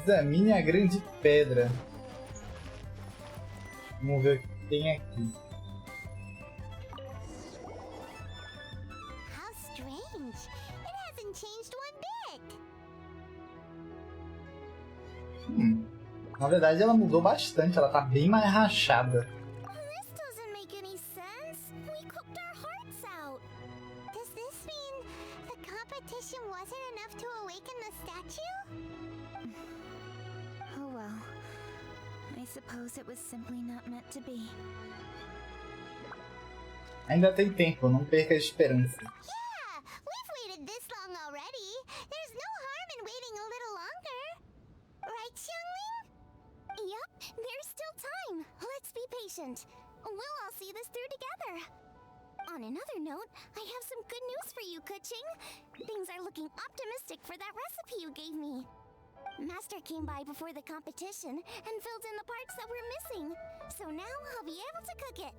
Examine a grande pedra. Vamos ver o que tem aqui. How strange. It hasn't changed one bit. Na verdade ela mudou bastante, ela tá bem mais rachada. This doesn't make any sense. We cooked our hearts out. Does this mean the competition wasn't enough to awaken the statue? Oh well. I suppose it was simply not meant to be. Ainda tem tempo, não perca a esperança. Yeah, we've waited this long already. There's no harm in waiting a little longer. Right, Xiangling? Yup, there's still time. Let's be patient. We'll all see this through together. On another note, I have some good news for you, Kuching. Things are looking optimistic for that recipe you gave me. Master came by before the competition and filled in the parts that were missing. So now I'll be able to cook it.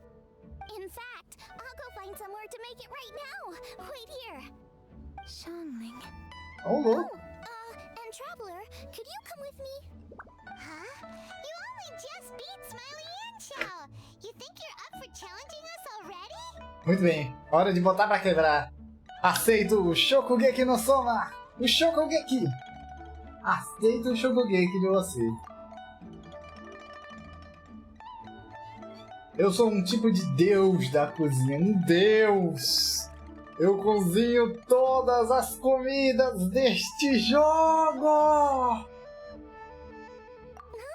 In fact, I'll go find somewhere to make it right now. Wait here. Xiangling. Oh, louco. And Traveler, could you come with me? Huh? You only just beat Smiley and Chow. You think you're up for challenging us already? Muito bem, hora de botar pra quebrar. Aceito o Shokugeki no Soma! O Shokugeki! Aceito o Shokugeki de você. Eu sou um tipo de deus da cozinha, um deus! Eu cozinho todas as comidas deste jogo!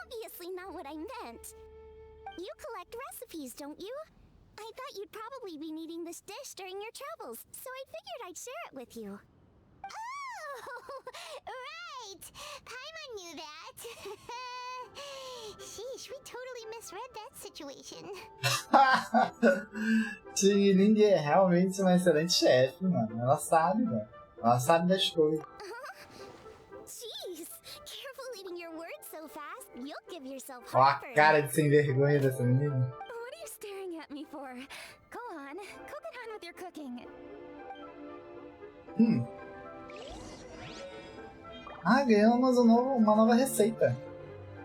Obviously not what I meant. You collect recipes, don't you? I thought you'd probably be needing this dish during your travels, so I figured I'd share it with you. Oh, right! Paimon knew that. Sheesh, we totally misread that situation. Xiangling é realmente uma excelente chefe, mano. Ela sabe, mano. Ela sabe das coisas. Jeez, careful eating your words so fast. You'll give yourself Ó a heartburn. cara de sem vergonha dessa menina. What are you staring at me for? Go on, get on with your cooking. Ah, ganhamos uma nova receita.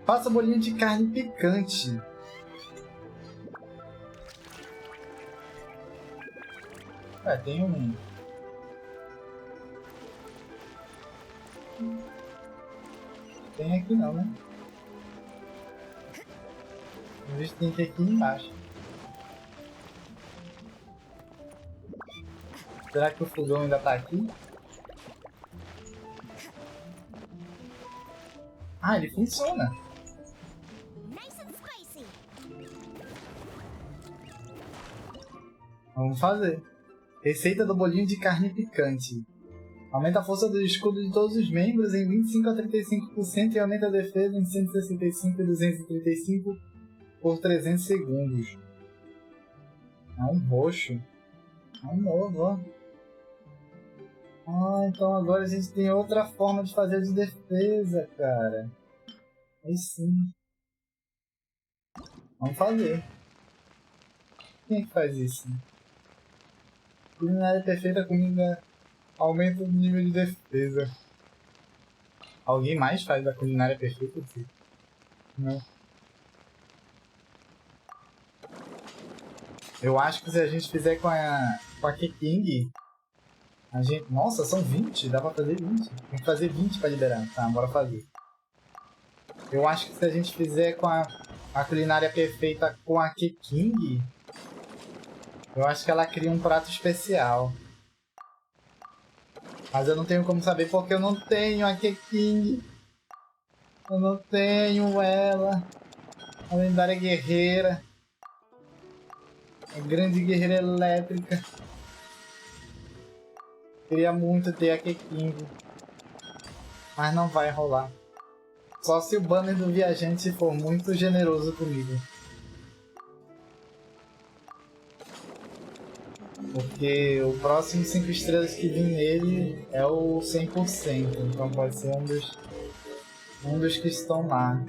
Faça bolinho de carne picante. Tem um... Tem aqui não, né? A gente tem que ir aqui embaixo. Será que o fogão ainda tá aqui? Ah, ele funciona. Nice and spicy. Vamos fazer. Receita do bolinho de carne picante. Aumenta a força do escudo de todos os membros em 25 a 35% e aumenta a defesa em 165 e 235 por 300 segundos. É um roxo. É um novo, ó. Ah, então agora a gente tem outra forma de fazer de defesa, cara. Aí sim. Vamos fazer. Quem é que faz isso? Culinária perfeita, comida aumenta o nível de defesa. Alguém mais faz a culinária perfeita? Não. Eu acho que se a gente fizer com a Keking, a gente... Nossa, são 20? Dá pra fazer 20. Tem que fazer 20 pra liberar. Tá, bora fazer. Eu acho que se a gente fizer com a culinária perfeita com a Keking, eu acho que ela cria um prato especial. Mas eu não tenho como saber porque eu não tenho a Keking. Eu não tenho ela. A lendária guerreira. A grande guerreira elétrica. Queria muito ter a Keking. Mas não vai rolar. Só se o banner do viajante for muito generoso comigo. Porque o próximo 5 estrelas que vem nele é o 100%. Então pode ser um dos que estão lá.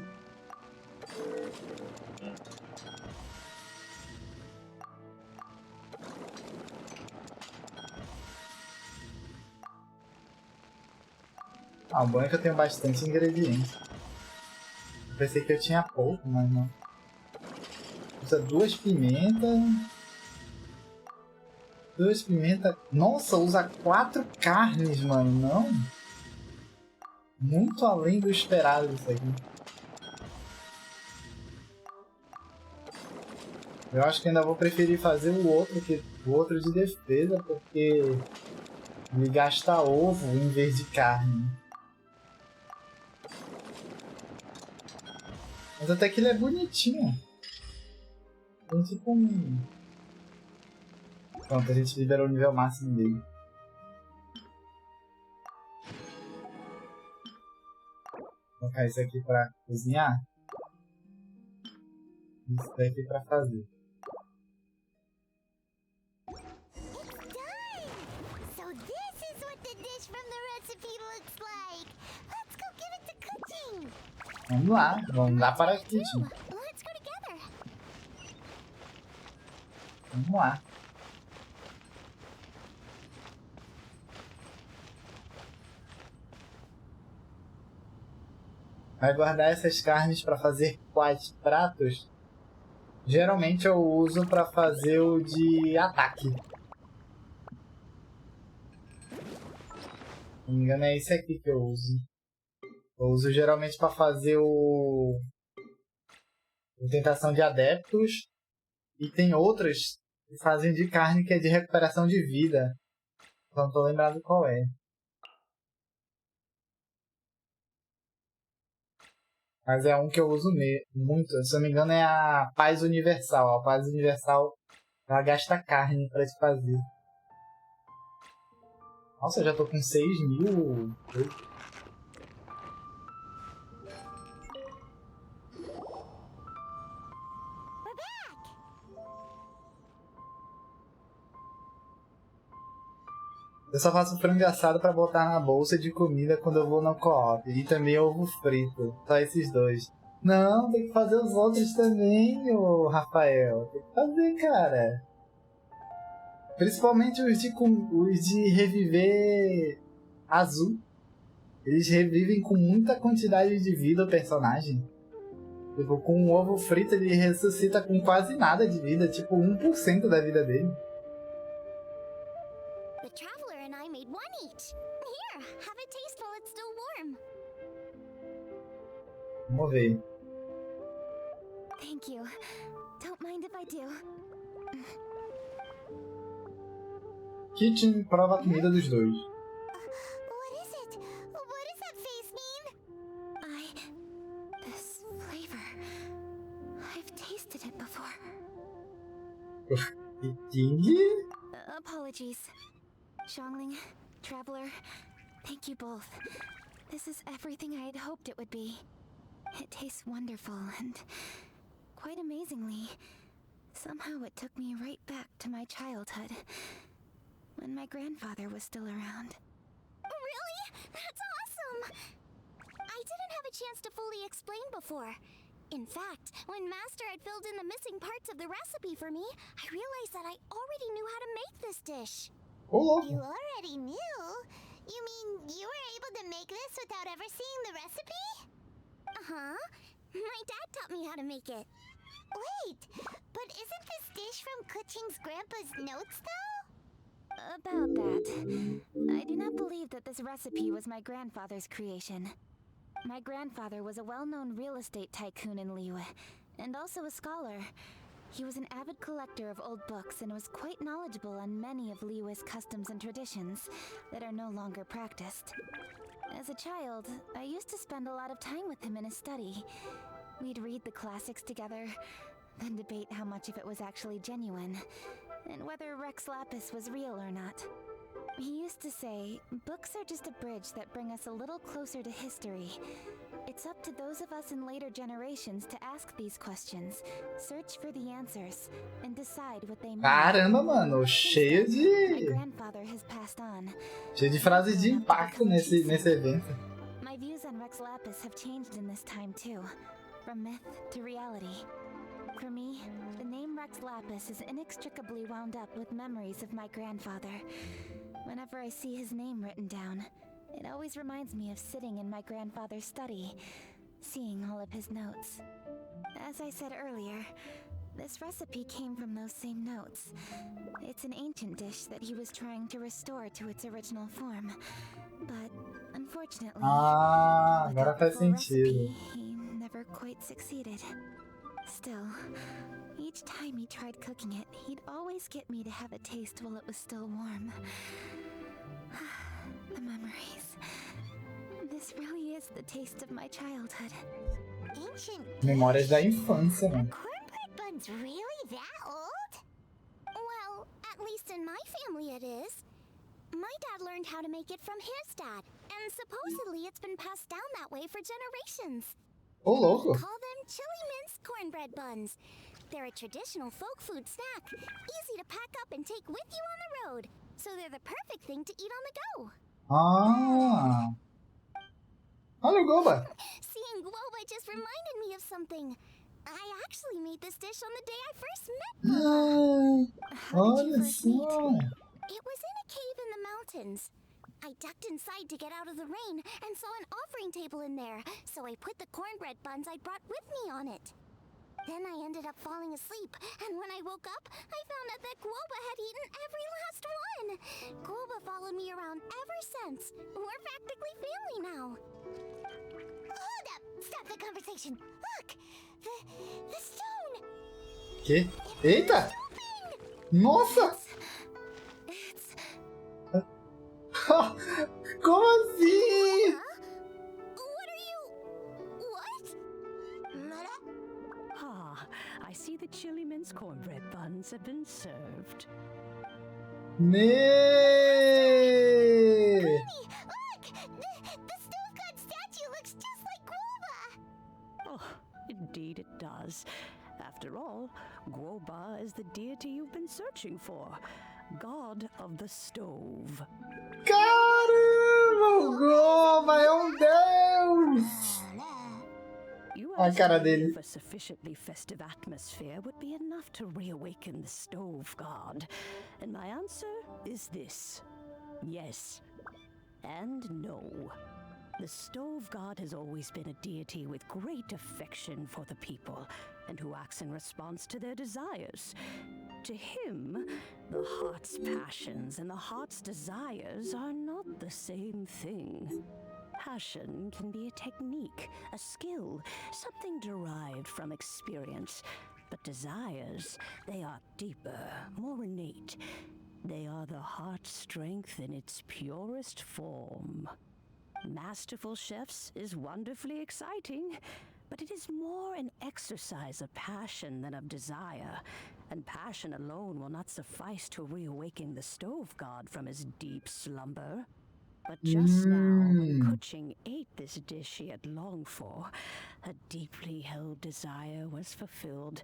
Ah, o bom é que eu tenho bastante ingrediente. Pensei que eu tinha pouco, mas não. Usa 2 pimentas. 2 pimentas. Nossa, usa 4 carnes, mano. Não. Muito além do esperado isso aqui. Eu acho que ainda vou preferir fazer o outro de defesa, porque ele gasta ovo em vez de carne. Mas até que ele é bonitinho. Tem tipo um... Pronto, a gente liberou o nível máximo dele. Vou colocar isso aqui pra cozinhar. Isso daqui pra fazer. So this is what the dish from the recipe looks like. Let's go give it to cooking. Vamos lá para a kitchen. Let's go together. Vamos lá. Vai guardar essas carnes para fazer quais pratos? Geralmente eu uso para fazer o de ataque. Se não me engano é esse aqui que eu uso. Eu uso geralmente para fazer o tentação de adeptos. E tem outras que fazem de carne que é de recuperação de vida. Só não tô lembrado qual é. Mas é um que eu uso muito. Se eu não me engano é a Paz Universal. A Paz Universal, ela gasta carne pra te fazer. Nossa, eu já tô com 6.000. Eu só faço frango assado pra botar na bolsa de comida quando eu vou no co-op. E também ovo frito. Só esses dois. Não, tem que fazer os outros também, ô Rafael. Tem que fazer, cara. Principalmente os de reviver azul. Eles revivem com muita quantidade de vida o personagem. Tipo, com um ovo frito ele ressuscita com quase nada de vida. Tipo, 1% da vida dele. The traveler and I made one each. Here, have a taste while it's still warm. Vamos ver. Thank you. Don't mind if I do. Kitchen prova a comida dos dois. What is it? What does that face mean? This flavor. I've tasted it before. King? Apologies. Xiangling, Traveler, thank you both. This is everything I had hoped it would be. It tastes wonderful and, quite amazingly, somehow it took me right back to my childhood, when my grandfather was still around. Really? That's awesome! I didn't have a chance to fully explain before. In fact, when Master had filled in the missing parts of the recipe for me, I realized that I already knew how to make this dish. Oh, You already knew? You mean you were able to make this without ever seeing the recipe? Uh-huh. My dad taught me how to make it. Wait, but isn't this dish from Kuching's grandpa's notes, though? About that, I do not believe that this recipe was my grandfather's creation. My grandfather was a well-known real estate tycoon in Liyue, and also a scholar. He was an avid collector of old books and was quite knowledgeable on many of Liyue's customs and traditions that are no longer practiced. As a child, I used to spend a lot of time with him in his study. We'd read the classics together, then debate how much of it was actually genuine, and whether Rex Lapis was real or not. He used to say, books are just a bridge that bring us a little closer to history. It's up to those of us in later generations to ask these questions, search for the answers, and decide what they mean. caramba, mano, cheio My de grandfather has passed on. frases de impacto nesse evento. My views on Rex Lapis have changed in this time too, from myth to reality. For me, the name Rex Lapis is inextricably wound up with memories of my grandfather. Whenever I see his name written down, it always reminds me of sitting in my grandfather's study, seeing all of his notes. As I said earlier, this recipe came from those same notes. It's an ancient dish that he was trying to restore to its original form. But, unfortunately, Ah, agora without the faz full sentido. recipe, he never quite succeeded. Still, each time he tried cooking it, he'd always get me to have a taste while it was still warm. The memories. This really is the taste of my childhood. Ancient Memórias da infância, mano. cornbread buns really that old? Well, at least in my family it is. My dad learned how to make it from his dad, and supposedly it's been passed down that way for generations. Ô, We louco. call them chili mince cornbread buns. They're a traditional folk food snack, easy to pack up and take with you on the road. So they're the perfect thing to eat on the go. Ah. Olha o Goba. Seeing guava just reminded me of something. I actually made this dish on the day I first met Ah, Papa. How did you olha first meet? só. It was in a cave in the mountains. I ducked inside to get out of the rain and saw an offering table in there, so I put the cornbread buns I'd brought with me on it. Then I ended up falling asleep, and when I woke up, I found out that Guoba had eaten every last one. Guoba followed me around ever since. We're practically family now. Hold up! Stop the conversation. Look! The stone! Que? Eita! Moving! Nossa! It's... Como assim? Huh? What are you... What? Ah, I see the chili mince cornbread buns have been served. Me! Look! The stone god statue looks just like Guoba! Oh, indeed it does. After all, Guoba is the deity you've been searching for, god of the stove. Caramba! O Goba é Deus! You A asked cara me dele. if a sufficiently festive atmosphere would be enough to reawaken the stove god, and my answer is this: yes and no. The stove god has always been a deity with great affection for the people, and who acts in response to their desires. To him, the heart's passions and the heart's desires are not the same thing. Passion can be a technique, a skill, something derived from experience. But desires, they are deeper, more innate. They are the heart's strength in its purest form. Masterful chefs is wonderfully exciting, but it is more an exercise of passion than of desire. And passion alone will not suffice to reawaken the stove god from his deep slumber. But just now, when Kuching ate this dish she had longed for, a deeply held desire was fulfilled.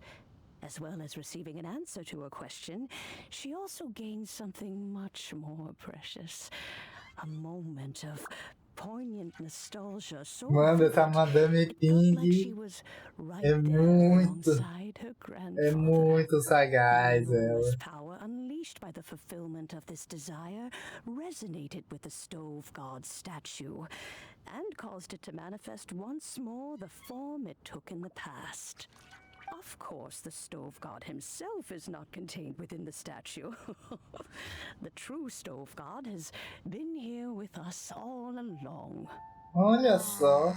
As well as receiving an answer to her question, she also gained something much more precious. A moment of poignant nostalgia so Mano, essa vivid, Madame it felt like she Ping was right é there muito, alongside her é grandfather. muito sagaz, The ela. enormous power unleashed by the fulfillment of this desire resonated with the stove god's statue and caused it to manifest once more the form it took in the past. Of course, the stove god himself is not contained within the statue. The true stove god has been here with us all along. Olha só.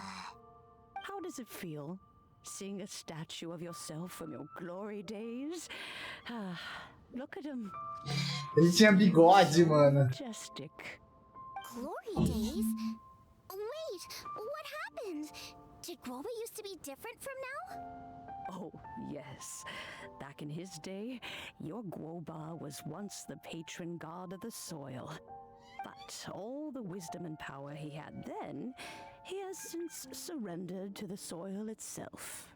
How does it feel, seeing a statue of yourself from your glory days? Ah, look at him. Ele tinha bigode, mano. Majestic. Glory days? Wait, what happened? Did Guoba used to be different from now? Oh, yes. Back in his day, your Guoba was once the patron god of the soil. But all the wisdom and power he had then, he has since surrendered to the soil itself.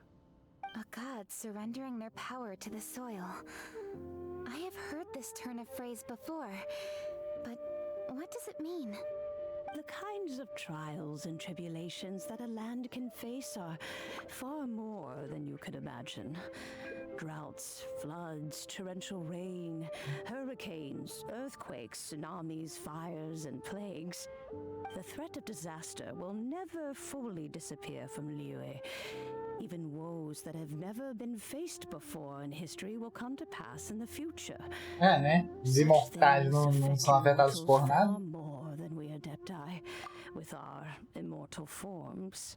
A god surrendering their power to the soil. I have heard this turn of phrase before, but what does it mean? The kinds of trials and tribulations that a land can face are far more than you could imagine. Droughts, floods, torrential rain, hurricanes, earthquakes, tsunamis, fires, and plagues. The threat of disaster will never fully disappear from Liyue. Even woes that have never been faced before in history will come to pass in the future. É, né? Os imortais não são afetados por nada. Far more than we Adepti, with our immortal forms.